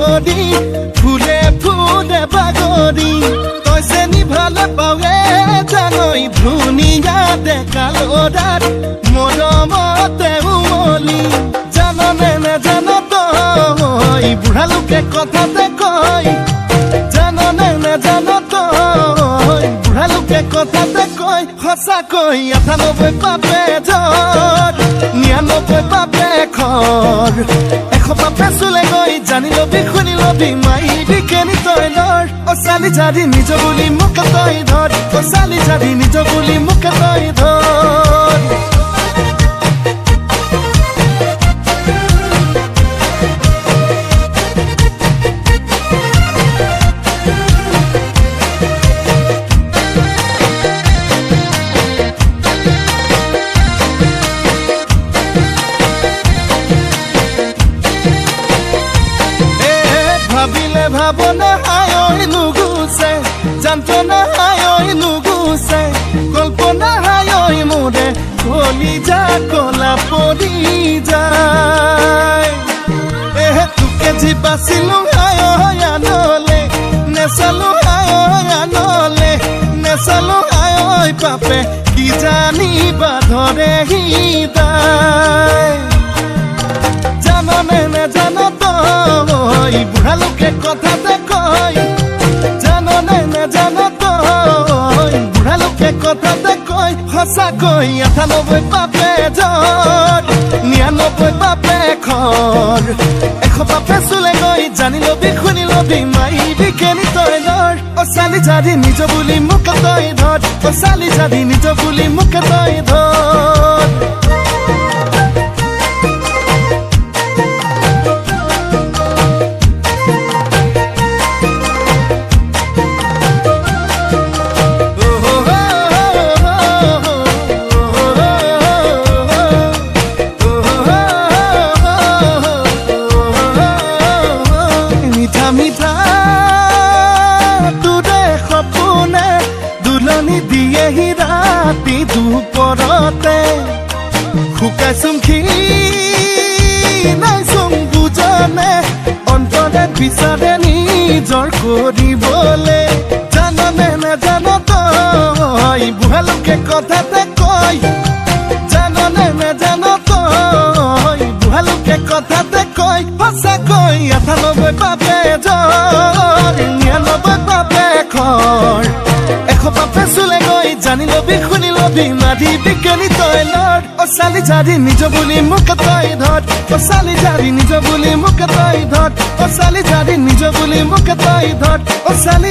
বগৰী ফুলে ফুলে বাগৰি তই চেনি ভালে পাৱে জানৈ ধুনীয়া ডেকা ল'ৰাত মৰমতে উমলি জাননে নেজান তই বুঢ়া লোকে কথাতে কয় জাননে নেজান তই বুঢ়া লোকে কথাতে কয় সঁচাকৈ ৯৮ পাপে ধৰ ৯৯ পাপে খৰ ১০০ পাপে চুলে গৈ জানি লবি শুনি লবি মাইবি কেনি তই ধৰ অ চালি জাৰি নিজ বুলি মোক তই ধৰ অ চালি জাৰি নিজ বুলি মোক তই ধৰ ভাবিলে ভাবনা হায়ই নুগুছে যন্ত্ৰণা হায়ই নুগুছে কল্পনা হায়ই মোৰে কলিজা কলা পৰি যায় তোকে যি বাচিলো হায়ই আনলে নেচালো হায়ই আনলে নেচালো হায়ই পাপে কি জানিবা ধৰে হৃদয় জাননে নেজান তই বুঢ়া লোকে কথাতে কয় জাননে নেজান তই বুঢ়া লোকে কথাতে কয় সঁচাকৈ ৯৮ পাপে ধৰ ৯৯ পাপে খৰ ১০০ পাপে চুলে গৈ জানি লবি শুনি লবি মাইবি কেনি তই ধৰ অ চালি জাৰি নিজ বুলি মোক তই ধৰ অ চালি জাৰি নিজ বুলি মোক তই ধৰ দিয়েহি ৰাতি দুপৰতে শুকাইছোং নাইছোং বুজনে অন্তৰে বিচাৰে নিজৰ কৰিবলে জাননে নেজান তই বুঢ়া লোকে কথাতে কয় জাননে নেজান তই বুঢ়া লোকে কথাতে কয় সঁচাকৈ ৯৮ পাপে ধৰ ৯৯ পাপে খৰ ১০০ পাপে চুলে গৈ জানি লবি শুনি লবি মাৰিবি কেনি তই লৰ অ চালি জাৰি নিজ বুলি মোক তই ধৰ অ চালি জাৰি নিজ বুলি মোক তই ধৰ অ চালি জাৰি নিজ বুলি মোক তই ধৰ অ চালি